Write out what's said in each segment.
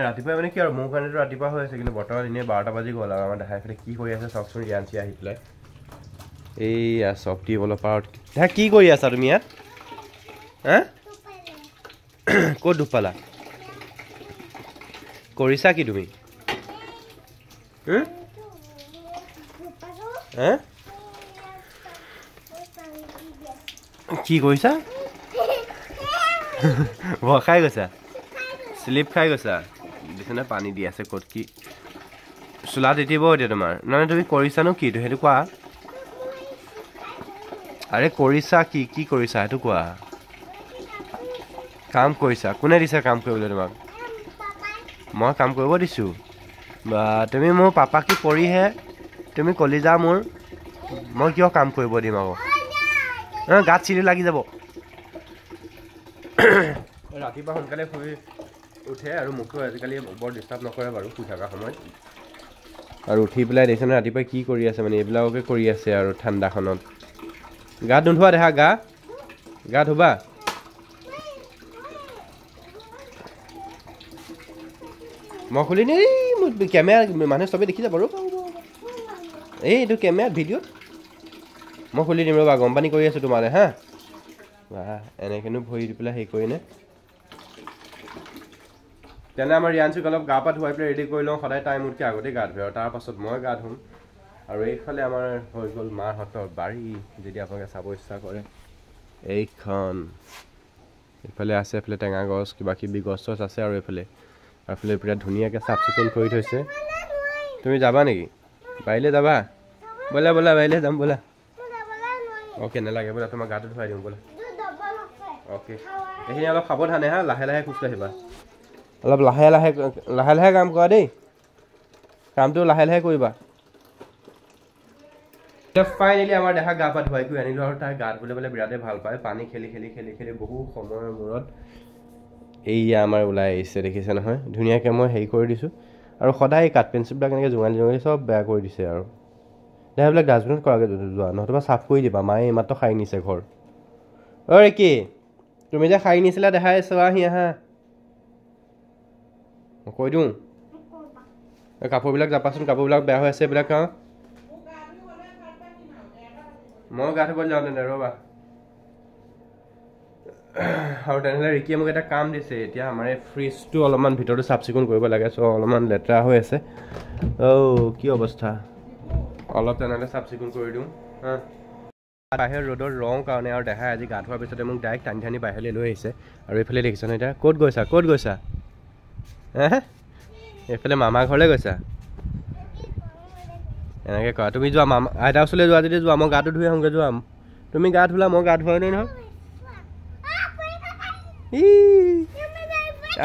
ৰাতিপুৱা মানে কি আৰু মোৰ কাৰণেতো ৰাতিপুৱা হৈ আছে কিন্তু বৰ্তমান এনেই 12টা বাজি গ'ল আৰু আমাৰ দেখাই পেলাই কি কৰি আছে চাওকচোন ৰিয়াঞ্চি আহি পেলাই এইয়া চব টিউবৱেলৰ পাৰত দেহা কি কৰি আছা তুমি ইয়াত হা ক'ত দুখ পালা কৰিছা কি তুমি হা কি কৰিছা ভয় খাই গৈছা স্লিপ খাই গৈছা বিছনা পানী দি আছে ক'ত কি চোলা তিতিব এতিয়া তোমাৰ মানে তুমি কৰিছানো কি সেইটো কোৱা আৰে কৰিছা কি কি কৰিছা সেইটো কোৱা কাম কৰিছা কোনে দিছে কাম কৰিবলৈ তোমাক মই কাম কৰিব দিছোঁ বা তুমি মোৰ পাপা কি পৰিহে তুমি কলিজা মোৰ মই কিয় কাম কৰিব দিম আকৌ গাত চিৰি লাগি যাব ৰাতিপুৱা সোনকালে শুই উঠে আৰু মোকতো আজিকালি বৰ ডিষ্টাৰ্ব নকৰে বাৰু শুই থকা সময়ত আৰু উঠি পেলাই দেখিছেনে ৰাতিপুৱা কি কৰি আছে মানে এইবিলাককে কৰি আছে আৰু ঠাণ্ডাখনত গা নোধোৱা দেখা গা ধুবা মই খুলি নি কেমেৰা মানুহে চবেই দেখি যাব বাৰু এইটো কেমেৰাত ভিডিঅ'ত মই খুলি দিম ৰ'বা গৰম পানী কৰি আছোঁ তোমালে হা বা এনেকৈনো ভৰি দি পেলাই হেৰি কৰিনে তেনে আমাৰ ৰিয়াঞ্চিক অলপ গা পা ধুৱাই পেলাই ৰেডি কৰি লওঁ সদায় টাইম উঠি আগতেই গা ধুৱে আৰু তাৰপাছত মই গা ধুম আৰু এইফালে আমাৰ হৈ গ'ল মাহঁতৰ বাৰী যদি আপোনালোকে চাব ইচ্ছা কৰে এইখন এইফালে আছে এইফালে টেঙা গছ কিবা কিবি গছ চছ আছে আৰু এইফালে বিৰাট ধুনীয়াকৈ চাফ চিকুণ কৰি থৈছে তুমি যাবা নেকি বাৰীলৈ যাবা ব'লা ব'লা বাৰীলৈ যাম ব'লা অ'কে নালাগে ব'লা তোমাক গাটো ধুৱাই দিওঁ ব'লা অ'কে এইখিনি অলপ সাৱধানে হা লাহে লাহে খোজকাঢ়িবা অলপ লাহে লাহে কাম কৰা দেই কামটো লাহে লাহে কৰিবা ফাইনেলি আমাৰ দেখা গা পা ধুৱাই কৰি আনিলোঁ আৰু তাই গা ধুবলৈ বিৰাটেই ভাল পায় পানী খেলি খেলি খেলি খেলি বহু সময়ৰ মূৰত এইয়া আমাৰ ওলাই আহিছে দেখিছে নহয় ধুনীয়াকৈ মই হেৰি কৰি দিছোঁ আৰু সদায় কাঠ পেঞ্চিলবিলাক এনেকৈ জোঙালি জোঙালি চব বেয়া কৰি দিছে আৰু সেইবিলাক ডাষ্টবিনত কৰাকৈ যোৱা নহ'বা চাফ কৰি দিবা মায়ে এইমাত্ৰ সাৰি নিছে ঘৰ অ'ৰে কি তুমি যে সাৰি নিছিলা দেখাই চোৱাহি আহা মই কৈ দিওঁ কাপোৰবিলাক জাপাচোন কাপোৰবিলাক বেয়া হৈ আছে এইবিলাক মই গা ধুবলৈ যাওঁ তেনে ৰ'বা আৰু তেনেহ'লে ৰিকিয়ে মোক এটা কাম দিছে এতিয়া আমাৰ এই ফ্ৰিজটো অলপমান ভিতৰতো চাফ চিকুণ কৰিব লাগে চ' অলপমান লেতেৰা হৈ আছে কি অৱস্থা অলপ তেনেহ'লে চাফ চিকুণ কৰি দিওঁ হা বাহিৰৰ ৰ'দৰ ৰং কাৰণে আৰু দেখাই আজি গা ধোৱাৰ পিছতে মোক ডাইৰেক্ট টানি টানি বাহিৰলৈ লৈ আহিছে আৰু এইফালে দেখিছানে এতিয়া ক'ত গৈছা এইফালে মামা ঘৰলৈ গৈছা এনেকৈ কৰা তুমি যোৱা মামা আইতাৰ ওচৰলৈ যোৱা যদি যোৱা মই গাটো ধুই আহোঁগৈ যোৱা তুমি গা ধুলা মই গা ধুৱাই নাই নহয়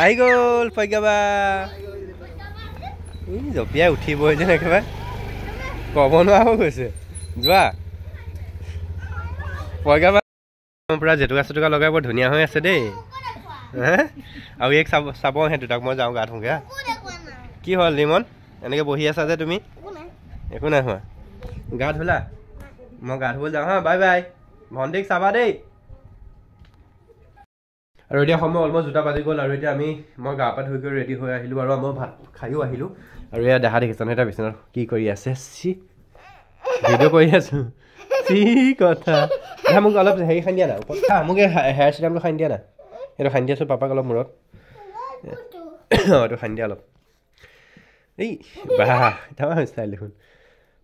আহি গ'ল পইগাবা জঁপিয়াই উঠিবই যেন একেবাৰে ক'ব নোৱাৰা হৈ গৈছে যোৱা পইগাবা পূৰা জেতুকা চেতুকা লগাই বৰ ধুনীয়া হৈ আছে দেই আৰু এক চাব সেইটো তাক মই যাওঁ গা ধুওঁগৈ কি হ'ল লিমন এনেকৈ বহি আছা যে তুমি একো নাই হোৱা গা ধুলা মই গা ধুবলৈ যাওঁ হা বাই বাই ভণ্টিক চাবা দেই আৰু এতিয়া সময় অলমষ্ট 2টা বাজি গ'ল আৰু এতিয়া মই গা পা ধুই কৰি ৰেডি হৈ আহিলোঁ আৰু মই ভাত খায়ো আহিলোঁ আৰু এয়া দেখা দেখিছানে এটা বিচনাত কি কৰি আছে ভিডিঅ' কৰি আছোঁ কি কথা মোক অলপ হেৰি খান্দি দিয়া না মোক এই হেয়াৰ চিৰামটো খান্দি দিয়া না সেইটো খান্দি আছোঁ পাপাক অলপ মূৰত এইটো খান্দি দিয়া অলপ এই বাহ তাৰ ষ্টাইল দেখোন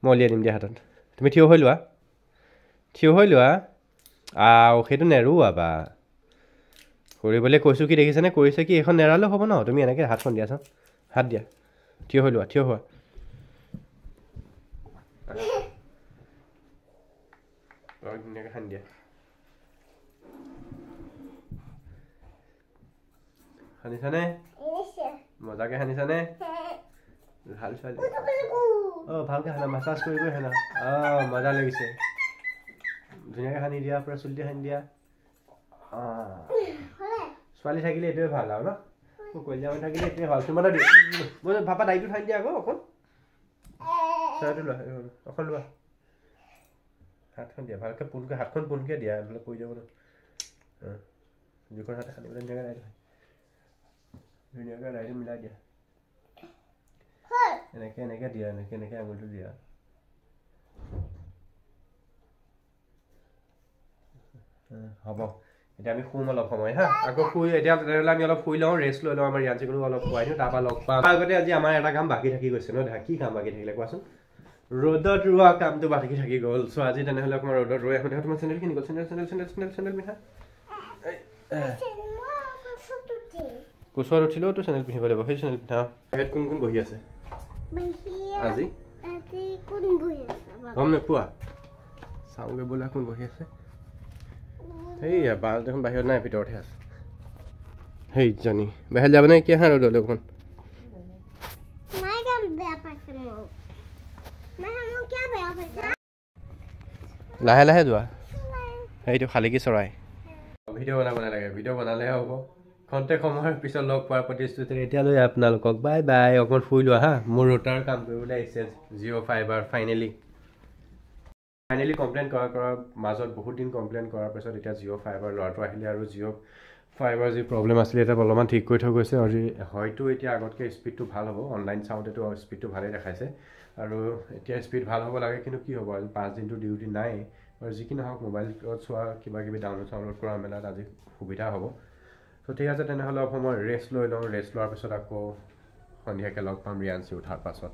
মই উলিয়াই দিম দিয়া হাতত তুমি থিয় হৈ লোৱা সেইটো নেৰোৱা বা কৰিবলৈ কৈছোঁ কি দেখিছেনে কৰিছে কি এইখন নেৰালেও হ'ব ন তুমি এনেকৈ হাতখন দিয়াচোন হাত দিয়া থিয় হৈ লোৱা ধুনীয়াকৈ সানি দিয়া সানিছানে মজাকৈ সানিছানে ভাল ছোৱালী ভালকৈ সানা মাছাজ কৰি সানা মজা লাগিছে ধুনীয়াকৈ সানি দিয়া পূৰা চুলিতে সানি দিয়া ছোৱালী থাকিলে এইটোৱে ভাল আৰু ন কলিজা মানুহ থাকিলে এইটোৱে ভাল তোমাৰ মই ভাপা দাইটো সানি দিয়া আকৌ অকণ চৰাইটো লোৱা অকণ লোৱা হাতখন দিয়া ভালকৈ হাতখন পোনকৈ দিয়া নহ'লে পৰি যাব ন জোখৰ হাতে সানিবলৈ ধুনীয়াকৈ দাইটো মিলাই দিয়া এনেকে এনেকে দিয়া এনেকে এনেকে আঙুলটো দিয়া হ'ব এতিয়া আমি শুম অলপ সময় হা আকৌ শুই এতিয়া তেনেহ'লে আমি অলপ শুই লওঁ ৰেষ্ট লৈ লওঁ আমাৰ ৰিয়াঞ্চিকো অলপ শুৱাই দিওঁ তাৰপৰা লগ পাম আগতে আজি আমাৰ এটা কাম বাকী থাকি গৈছে ন দেখা কি কাম বাকী থাকিলে কোৱাচোন ৰ'দত ৰোৱা কামটো বাকী থাকি গ'ল চ' আজি তেনেহ'লে অকণমান ৰ'দত ৰৈ আহোঁ তোমাৰ চেণ্ডেলখিনি গ'ল চেণ্ডেল পিন্ধা কোচত উঠিলেও তো চেণ্ডেল পিন্ধিব লাগিব সেই চেণ্ডেল পিন্ধা হেড কোন কোন বহি আছে আজি গম নোপোৱা চাওঁগৈ বোলা কোন বহি আছে সেইয়া বাল দেখোন বাহিৰত নাই ভিতৰতহে আছে সেইজনী বাহিৰত যাব নে কি হা ৰ'দলৈ অকণ লাহে লাহে যোৱা সেইটো শালিকি চৰাই ভিডিঅ' বনাব নালাগে ভিডিঅ' বনালেহে হ'ব খন্তেক সময়ৰ পিছত লগ পোৱাৰ প্ৰতিশ্ৰুতি এতিয়ালৈ আপোনালোকক বাই বাই অকণ শুই লোৱা হা মোৰ ৰুটাৰ কাম কৰিবলৈ আহিছে জিঅ' ফাইবাৰ ফাইনেলি কমপ্লেইন কৰাৰ মাজত বহুত দিন কমপ্লেইন কৰাৰ পিছত এতিয়া জিঅ' ফাইবাৰ ল'ৰাটো আহিলে আৰু জিঅ' ফাইবাৰ যি প্ৰব্লেম আছিলে এতিয়া অলপমান ঠিক কৰি থৈ গৈছে আৰু হয়তো এতিয়া আগতকৈ স্পীডটো ভাল হ'ব অনলাইন চাওঁতেতো স্পীডটো ভালেই দেখাইছে আৰু এতিয়া স্পীড ভাল হ'ব লাগে কিন্তু কি হ'ব আজি 5 দিনটো ডিউটি নাই আৰু যি কি নহওক মোবাইলত চোৱা কিবা কিবি ডাউনলোড কৰা মেলাত আজি সুবিধা হ'ব চ' ঠিক আছে তেনেহ'লে অলপ সময় ৰেষ্ট লৈ লওঁ ৰেষ্ট লোৱাৰ পিছত আকৌ সন্ধিয়াকৈ লগ পাম ৰিয়াঞ্চি উঠাৰ পাছত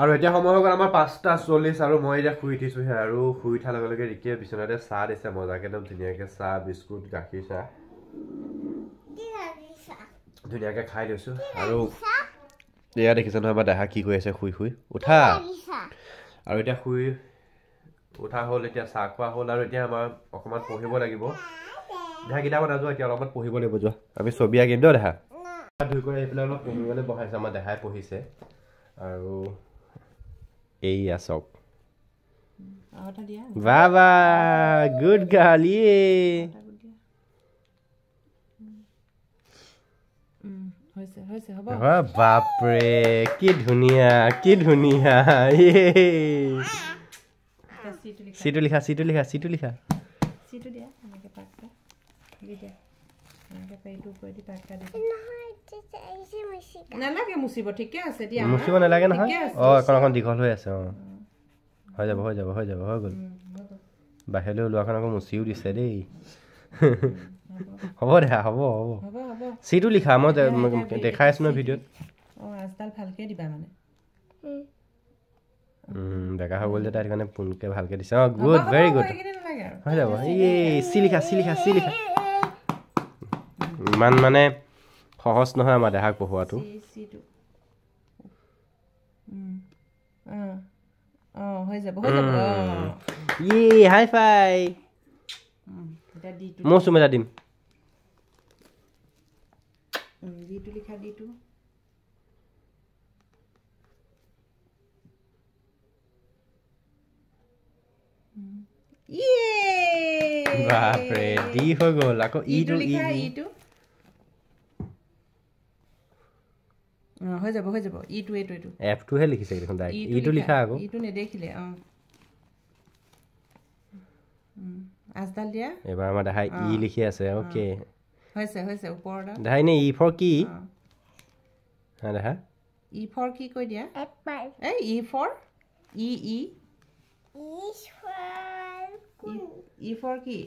আৰু এতিয়া সময় হৈ গ'ল আমাৰ 5:40 আৰু মই এতিয়া শুই উঠিছোঁহে আৰু শুই উঠাৰ লগে লগে ৰিকিয়ে বিচনাতে চাহ দিছে মজাকৈ একদম ধুনীয়াকৈ চাহ বিস্কুট গাখীৰ চাহ ধুনীয়াকৈ খাই লৈছোঁ আৰু এয়া দেখিছে নহয় আমাৰ দেহা কি কৰি আছে শুই শুই উঠা আৰু এতিয়া শুই উঠা হ'ল এতিয়া চাহ খোৱা হ'ল আৰু এতিয়া আমাৰ অকণমান পঢ়িব লাগিব দেহা কিতাপ নাযোৱা এতিয়া অলপমান পঢ়িব লাগিব যোৱা আমি ছবি আঁকিম দিয়ক দেহা ধুই কৰি আহি পেলাই অলপ পঢ়িবলৈ বহাইছে আমাৰ দেহাই পঢ়িছে আৰু এইয়া চাওক বাবা গুড গাৰ্ল বাপৰে কি ধুনীয়া চিটো লিখা মুচিব নালাগে নহয় অকণ দীঘল হৈ আছে হৈ যাব হৈ গ'ল বাহিৰলৈ ওলোৱাখন আকৌ মুচিও দিছে দেই হ'ব দেহা হ'ব চিটো লিখা মই দেখাই আছো ন ভিডিঅ'ত বেকা হৈ গ'ল যে তাই সেইকাৰণে পোনকৈ ভালকৈ দিছে গুড ভেৰি গুড হৈ যাব চি লিখা ইমান মানে সহজ নহয় আমাৰ দেহাক পঢ়োৱাটো হাই ফাই মই চুম এটা দিম বাপৰে ডি হৈ গ'ল আকৌ ইটো হৈ যাব ইটো এফটোহে লিখিছে দেখোন ইটো লিখা আকৌ ইটো নেদেখিলে আজদাল দিয়া এবাৰ আমাৰ দেখাই ই লিখি আছে ওকে হৈছে ওপৰত দেখাই নে ই ফৰ কি হা দেখা ই ফৰ কি কৈ দিয়া ই ফৰ ই ফৰ কি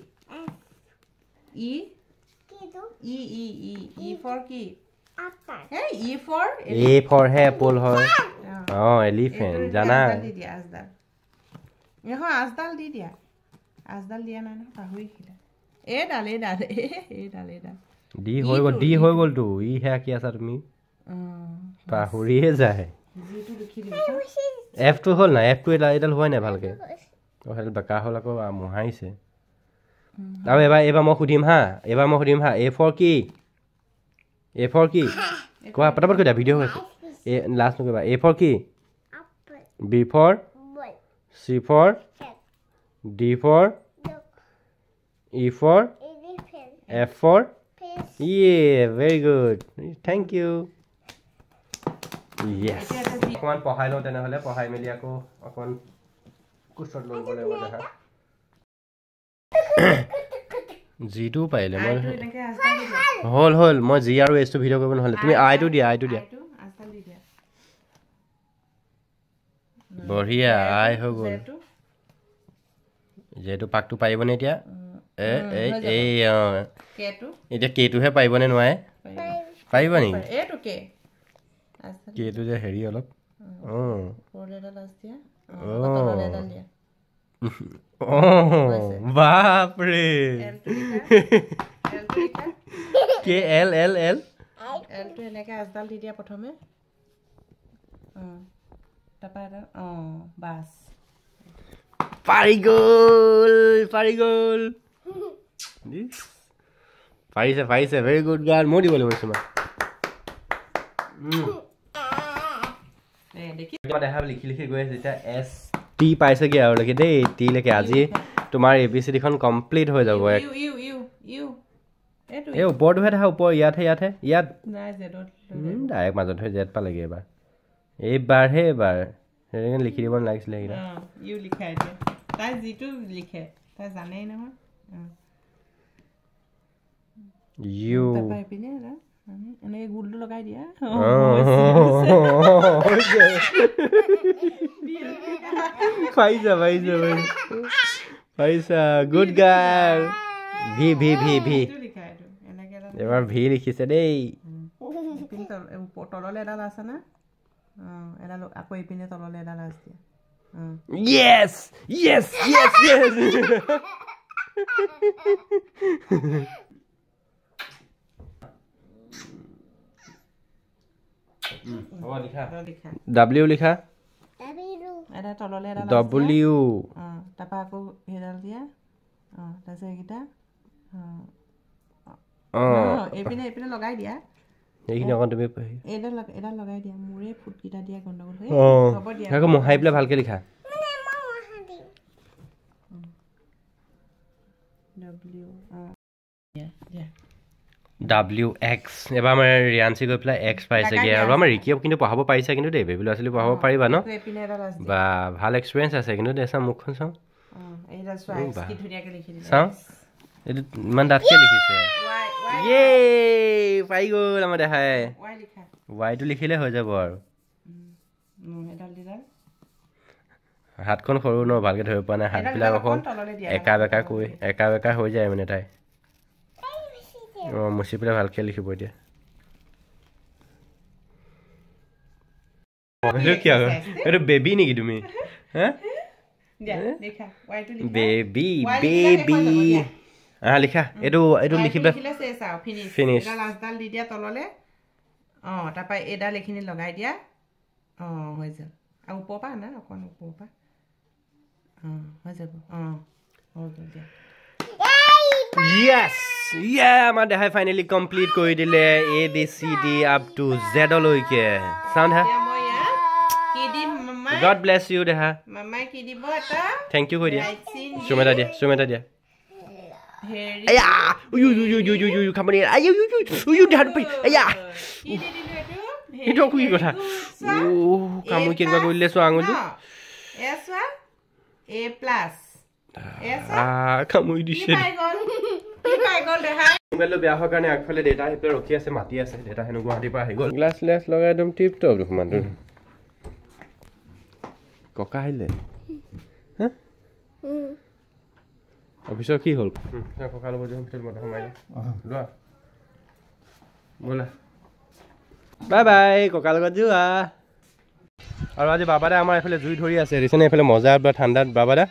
ই ফৰ কি E for apple হয় এলিফেন্ট জানা আজদাল দি দিয়া নাই নহয় পাহৰি খিলা এডাল ডি হৈ গ'ল তো ই হে কি আছা তুমি পাহৰিয়ে যায় এফটো হ'ল না এফটো এডাল হোৱাই নাই ভালকৈ সেইটো বেকা হ'ল আকৌ মোহাৰিছে আৰু এবাৰ মই সুধিম হা এ ফৰ কি কোৱা পটাপট কৈ দিয়া ভিডিঅ' হৈ আছে লাষ্ট নকৰিবা এ ফৰ কি B for C for D for E for F for very good thank you yes অকণমান পঢ়াই লওঁ তেনেহ'লে পঢ়াই মেলি আকৌ অকণমান কোচত ল'ব লাগিব দেখা জিটো পাৰিলে মই হ'ল মই জি আৰু এছটো ভিডিঅ' কৰিব নহ'লে তুমি আইটো দিয়া বঢ়িয়া আই হৈ গ'ল যেটো পাকটো পাৰিবনে এতিয়া এই এতিয়া কেটোহে পাৰিবনে নোৱাৰে পাৰিব নেকি এইটো কে কেটো যে হেৰি অলপ বাপৰে কে এল এল এল এলটো এনেকে আজডাল দি দিয়া প্ৰথমে তাৰপৰা এটা বাছ পাৰি গ'ল পাৰিছে ভেৰি গুড গাৰ্ল মই দিব লাগিব তোমাক দেখা লিখি গৈ আছে এতিয়া এছ টি পাইছেগৈ আৰু লেখি দেই টি লেখি আজি তোমাৰ ABCD খন কমপ্লিট হৈ যাব এই ওপৰটোহে দেখা ওপৰ ইয়াতহে ইয়াত ডাইৰেক্ট মাজত হৈ জেড পালেগৈ এইবাৰহে সেইকাৰণে লিখি দিব নালাগিছিলে ইউ লিখা এতিয়া তাই যিটো লিখে তাই জানেই নহয় ইউ এনেকৈ গোলটো লগাই দিয়া পাৰিছা গুড গাৰ্ল ভি এবাৰ ভি লিখিছে দেই তললৈ এডাল আছে না এডাল আকৌ এইপিনে তললৈ এডাল আছে yes W লিখা এটা তললৈ এডাল W তাৰপৰা আকৌ সেইডাল দিয়া তাৰপিছত এইকেইটা এইপিনে লগাই দিয়া এইখিনি অকণ তুমি এডাল লগাই দিয়া মোৰে ফুটকেইটা দিয়া গণ্ডগোল হৈ হ'ব দিয়া আকৌ মোহাই পেলাই ভালকৈ লিখা WX এবাৰ আমাৰ ৰিয়াঞ্চি গৈ পেলাই X পাইছেগৈ আৰু আমাৰ ৰিকিয়ে কিন্তু পঢ়াব পাৰিছে কিন্তু দেই বেবী ল'ৰা ছোৱালী পঢ়াব পাৰিবা ন বা ভাল এক্সপিৰিয়েঞ্চ আছে কিন্তু দেই চাওঁ মুখখন চাওঁ চাওঁ এইটো ইমান ডাঠকৈ লিখিছে পাই গ'ল আমাৰ দেখাই ৱাইটো লিখিলে হৈ যাব আৰু হাতখন সৰু ন ভালকৈ ধৰিব পৰা নাই হাতবিলাক অকণ একা বেকা হৈ যায় মানে তাই মুচি পেলাই ভালকৈ লিখিব এতিয়া এইটো বেবী নেকি তুমি বেবী লিখা এইটো লিখি ফিনিছ লাষ্টডাল দি দিয়া তললৈ তাৰপৰা এইডাল এইখিনি লগাই দিয়া হৈ যাব আৰু ওপৰৰ পৰা না অকণ ওপৰৰ পৰা হৈ যাব হৈ গ'ল দিয়া Yes! আমাৰ দেখাই ফাইনেলি কমপ্লিট কৰি দিলে ABCD আপ টু Z লৈকে চাউণ্ড হা God bless you দেহা মামাই কি দিব এটা থ্যাংক ইউ কৈ দিয়া সুমেতা দিয়া আয়া উয়ু খামনি উয়ু দেহা আয়া এইটো কি কথা কামুই কেনেকুৱা কৰিলে চোৱা আঙুলিটো A+ কামুই দিছে মোবাইলটো বেয়া হোৱাৰ কাৰণে আগফালে দেউতা আহি পেলাই ৰখি আছে মাতি আছে দেউতা হেনো গুৱাহাটীৰ পৰা আহি গ'ল গ্লাছ লগাই একদম টিপ টপ দেখোন মানুহটো ককা আহিলে অফিচৰ কি হ'ল ককা ল'ব যোৱা ভিতৰত মতা সোমাই লোৱা ব'লা বাই বাই ককাৰ লগত যোৱা আৰু আজি বাবাদা আমাৰ এইফালে জুই ধৰি আছে দেখিছেনে এইফালে মজা বা ঠাণ্ডাত বাবাদা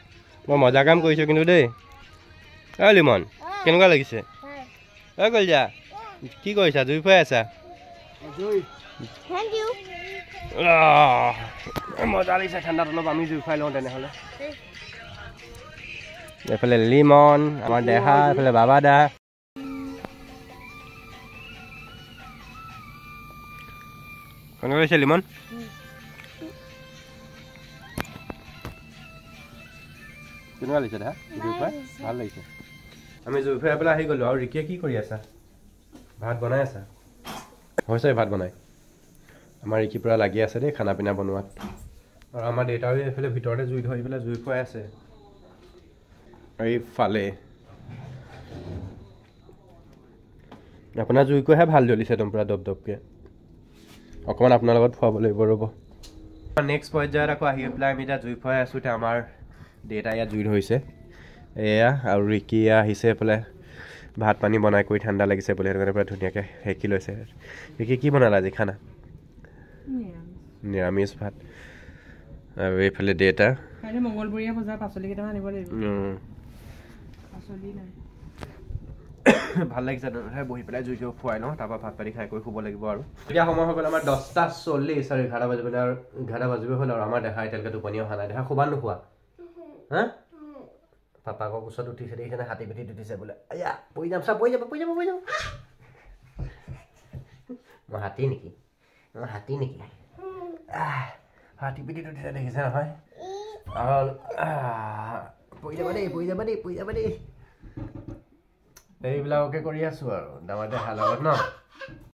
মই মজা কাম কৰিছোঁ কিন্তু দেই লিমন কেনেকুৱা লাগিছে কলিজা কি কৰিছা জুই ফুৱাই আছা মজা লাগিছে ঠাণ্ডাত অলপ আমি জুই ফুৱাই লওঁ তেনেহ'লে এইফালে লিমন আমাৰ দেহা এইফালে বাবাদা কেনেকুৱা লাগিছে লিমন কেনেকুৱা লাগিছে দেহা জুই ফুৱাই ভাল লাগিছে আমি জুই ফুৱাই পেলাই আহি গ'লোঁ আৰু ৰিকিয়ে কি কৰি আছা ভাত বনাই আছা হৈছে ভাত বনাই আমাৰ ৰিকি পূৰা লাগি আছে দেই খানা পিনা বনোৱাত আৰু আমাৰ দেউতাও এইফালে ভিতৰতে জুই ধৰি পেলাই জুই ফুৱাই আছে এইফালে আপোনাৰ জুইকৈহে ভাল জ্বলিছে একদম পূৰা দপ দপকৈ অকণমান আপোনাৰ লগত ফুৱাব লাগিব ৰ'ব নেক্সট পৰ্যায়ত আকৌ আহি পেলাই আমি এতিয়া জুই ফুৱাই আছোঁ। এতিয়া আমাৰ দেউতা ইয়াত জুই ধৰিছে এয়া, আৰু ৰিকি আহিছে এইফালে ভাত পানী বনাই কৰি ঠাণ্ডা লাগিছে বুলি সেইটো কাৰণে পুৰা ধুনীয়াকৈ সেকি লৈছে। ৰিকি কি বনালা আজি খানা? নিৰামিষ ভাত। আৰু এইফালে দেউতা মংগলবৰীয়া বজাৰ পাচলি কেইটামান আনিব লাগিব। পাচলি নাই। ভাল লাগিছে বহি পেলাই জুই ফুৱাই লওঁ, তাৰপৰা ভাত পানী খাই কৰি শুব লাগিব। আৰু এতিয়া সময় হৈ গ'ল আমাৰ 10:40 আৰু 11 বাজিবলৈ, আৰু 11 বাজিবই হ'ল। আৰু আমাৰ দেখা এতিয়ালৈকে টোপনি অহা নাই। দেখা শুবা নোখোৱা? হা পাপাকৰ কোচত উঠিছে দেখিছেনে? হাতী পিঠিত উঠিছে বোলে। এয়া পৰি যাম চা, পৰি যাব। মই হাতী নেকি? হাতী পিঠিত উঠিছে দেখিছে নহয়? পৰি যাবা দেই। এইবিলাককে কৰি আছো আৰু ডাঙৰ দেহাৰ লগত ন।